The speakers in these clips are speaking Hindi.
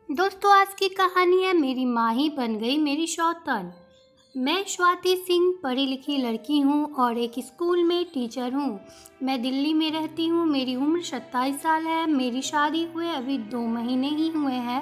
दोस्तों, आज की कहानी है मेरी माँ ही बन गई मेरी सौतन। मैं स्वाति सिंह पढ़ी लिखी लड़की हूँ और एक स्कूल में टीचर हूँ। मैं दिल्ली में रहती हूँ। मेरी उम्र 27 साल है। मेरी शादी हुए अभी 2 महीने ही हुए हैं,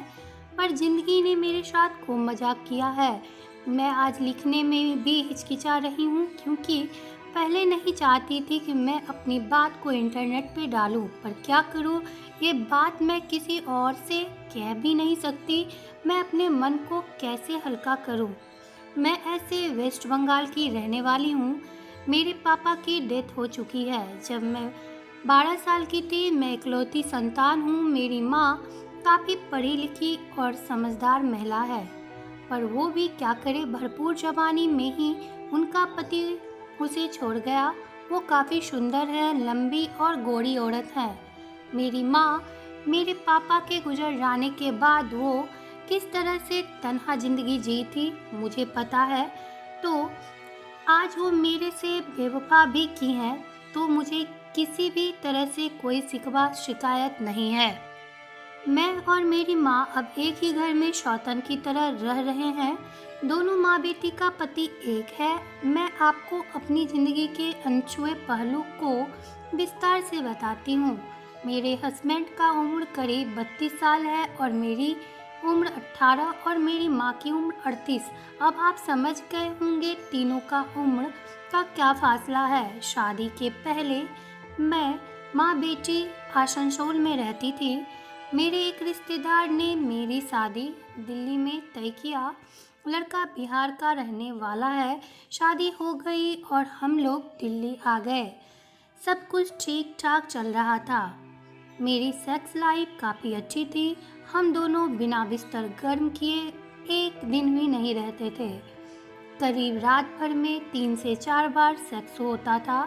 पर ज़िंदगी ने मेरे साथ खूब मजाक किया है। मैं आज लिखने में भी हिचकिचा रही हूँ क्योंकि पहले नहीं चाहती थी कि मैं अपनी बात को इंटरनेट पे डालूं, पर क्या करूं, ये बात मैं किसी और से कह भी नहीं सकती। मैं अपने मन को कैसे हल्का करूं। मैं ऐसे वेस्ट बंगाल की रहने वाली हूँ। मेरे पापा की डेथ हो चुकी है जब मैं 12 साल की थी। मैं इकलौती संतान हूँ। मेरी माँ काफ़ी पढ़ी लिखी और समझदार महिला है, पर वो भी क्या करे, भरपूर जवानी में ही उनका पति उसे छोड़ गया। वो काफ़ी सुंदर है, लंबी और गोरी औरत है। मेरी माँ मेरे पापा के गुजर जाने के बाद वो किस तरह से तन्हा जिंदगी जी थी मुझे पता है। तो आज वो मेरे से बेवफा भी की हैं, तो मुझे किसी भी तरह से कोई शिकवा शिकायत नहीं है। मैं और मेरी माँ अब एक ही घर में सौतन की तरह रह रहे हैं। दोनों माँ बेटी का पति एक है। मैं आपको अपनी ज़िंदगी के अनछुए पहलू को विस्तार से बताती हूँ। मेरे हस्बैंड का उम्र करीब 32 साल है और मेरी उम्र 18 और मेरी माँ की उम्र 38। अब आप समझ गए होंगे तीनों का उम्र का क्या फासला है। शादी के पहले मैं माँ बेटी आसनसोल में रहती थी। मेरे एक रिश्तेदार ने मेरी शादी दिल्ली में तय किया। लड़का बिहार का रहने वाला है। शादी हो गई और हम लोग दिल्ली आ गए। सब कुछ ठीक ठाक चल रहा था। मेरी सेक्स लाइफ काफ़ी अच्छी थी। हम दोनों बिना बिस्तर गर्म किए एक दिन भी नहीं रहते थे। करीब रात भर में 3 से 4 बार सेक्स होता था।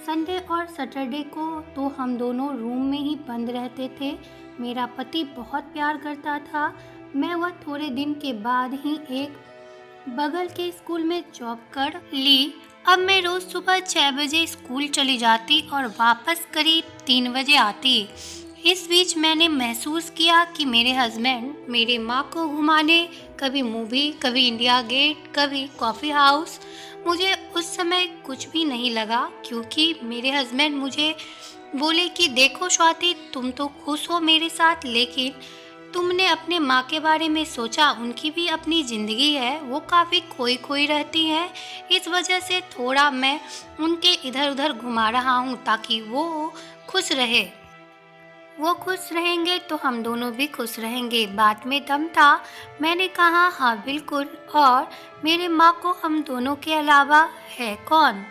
संडे और सैटरडे को तो हम दोनों रूम में ही बंद रहते थे। मेरा पति बहुत प्यार करता था। मैं वह थोड़े दिन के बाद ही एक बगल के स्कूल में जॉब कर ली। अब मैं रोज सुबह 6 बजे स्कूल चली जाती और वापस करीब 3 बजे आती। इस बीच मैंने महसूस किया कि मेरे हस्बैंड मेरी माँ को घुमाने, कभी मूवी, कभी इंडिया गेट, कभी कॉफ़ी हाउस। मुझे उस समय कुछ भी नहीं लगा क्योंकि मेरे हस्बैंड मुझे बोले कि देखो स्वाति, तुम तो खुश हो मेरे साथ, लेकिन तुमने अपने माँ के बारे में सोचा? उनकी भी अपनी ज़िंदगी है, वो काफ़ी खोई खोई रहती हैं। इस वजह से थोड़ा मैं उनके इधर उधर घुमा रहा हूँ ताकि वो खुश रहे। वो खुश रहेंगे तो हम दोनों भी खुश रहेंगे। बात में दम था। मैंने कहा हाँ बिल्कुल, और मेरे माँ को हम दोनों के अलावा है कौन।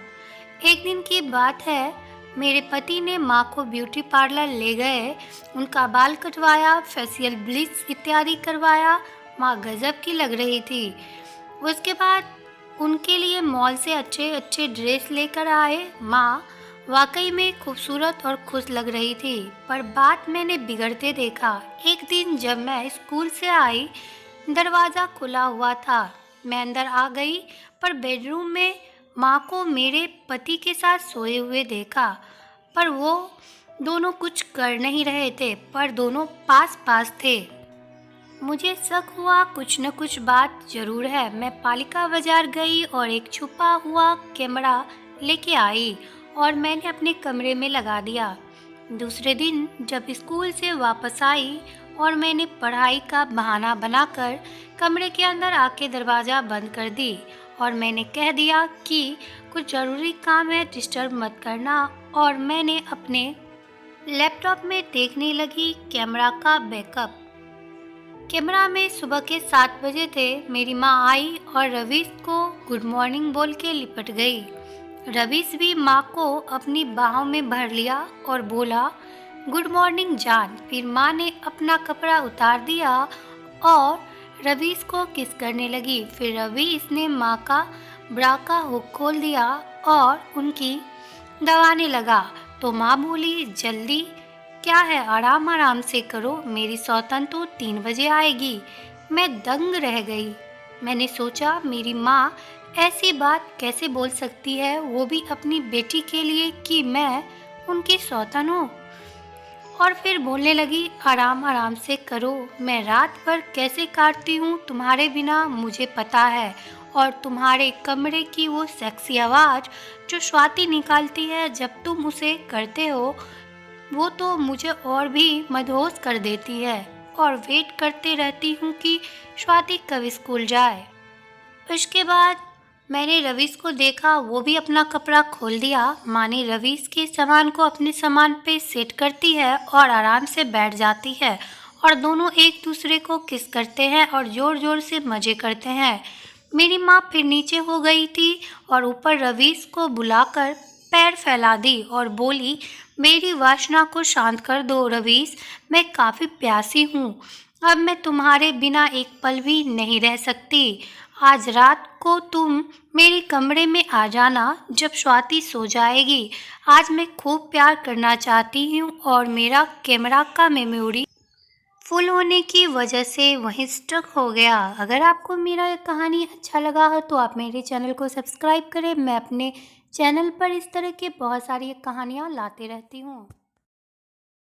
एक दिन की बात है, मेरे पति ने माँ को ब्यूटी पार्लर ले गए। उनका बाल कटवाया, फेशियल ब्लीच इत्यादि करवाया। माँ गजब की लग रही थी। उसके बाद उनके लिए मॉल से अच्छे अच्छे ड्रेस लेकर आए। माँ वाकई में खूबसूरत और खुश लग रही थी, पर बात मैंने बिगड़ते देखा। एक दिन जब मैं स्कूल से आई, दरवाज़ा खुला हुआ था। मैं अंदर आ गई, पर बेडरूम में माँ को मेरे पति के साथ सोए हुए देखा, पर वो दोनों कुछ कर नहीं रहे थे, पर दोनों पास पास थे। मुझे शक हुआ कुछ न कुछ बात जरूर है। मैं पालिका बाजार गई और एक छुपा हुआ कैमरा लेके आई और मैंने अपने कमरे में लगा दिया। दूसरे दिन जब स्कूल से वापस आई और मैंने पढ़ाई का बहाना बनाकर कमरे के अंदर आके दरवाज़ा बंद कर दी और मैंने कह दिया कि कुछ ज़रूरी काम है, डिस्टर्ब मत करना। और मैंने अपने लैपटॉप में देखने लगी कैमरा का बैकअप। कैमरा में सुबह के 7 बजे थे। मेरी माँ आई और रवीश को गुड मॉर्निंग बोल के लिपट गई। रवीश भी माँ को अपनी बाहों में भर लिया और बोला गुड मॉर्निंग जान। फिर माँ ने अपना कपड़ा उतार दिया और रवीश को किस करने लगी। फिर रवीश ने माँ का ब्रा का हुक खोल दिया और उनकी दबाने लगा, तो माँ बोली जल्दी क्या है, आराम आराम से करो, मेरी सौतन तो 3 बजे आएगी। मैं दंग रह गई। मैंने सोचा मेरी माँ ऐसी बात कैसे बोल सकती है, वो भी अपनी बेटी के लिए, कि मैं उनकी सौतन हूँ। और फिर बोलने लगी, आराम आराम से करो, मैं रात भर कैसे काटती हूँ तुम्हारे बिना मुझे पता है। और तुम्हारे कमरे की वो सेक्सी आवाज़ जो स्वाति निकालती है जब तुम उसे करते हो, वो तो मुझे और भी मदहोश कर देती है। और वेट करते रहती हूँ कि स्वाति कब स्कूल जाए। उसके बाद मैंने रवीश को देखा, वो भी अपना कपड़ा खोल दिया। माँ ने रवीश के सामान को अपने सामान पे सेट करती है और आराम से बैठ जाती है और दोनों एक दूसरे को किस करते हैं और ज़ोर ज़ोर से मज़े करते हैं। मेरी माँ फिर नीचे हो गई थी और ऊपर रवीश को बुलाकर पैर फैला दी और बोली, मेरी वासना को शांत कर दो रवीश, मैं काफ़ी प्यासी हूँ, अब मैं तुम्हारे बिना एक पल भी नहीं रह सकती। आज रात को तुम मेरे कमरे में आ जाना जब स्वाति सो जाएगी। आज मैं खूब प्यार करना चाहती हूँ और मेरा कैमरा का मेमोरी फुल होने की वजह से वहीं स्टक हो गया। अगर आपको मेरा ये कहानी अच्छा लगा हो तो आप मेरे चैनल को सब्सक्राइब करें। मैं अपने चैनल पर इस तरह के बहुत सारी कहानियाँ लाते रहती हूँ।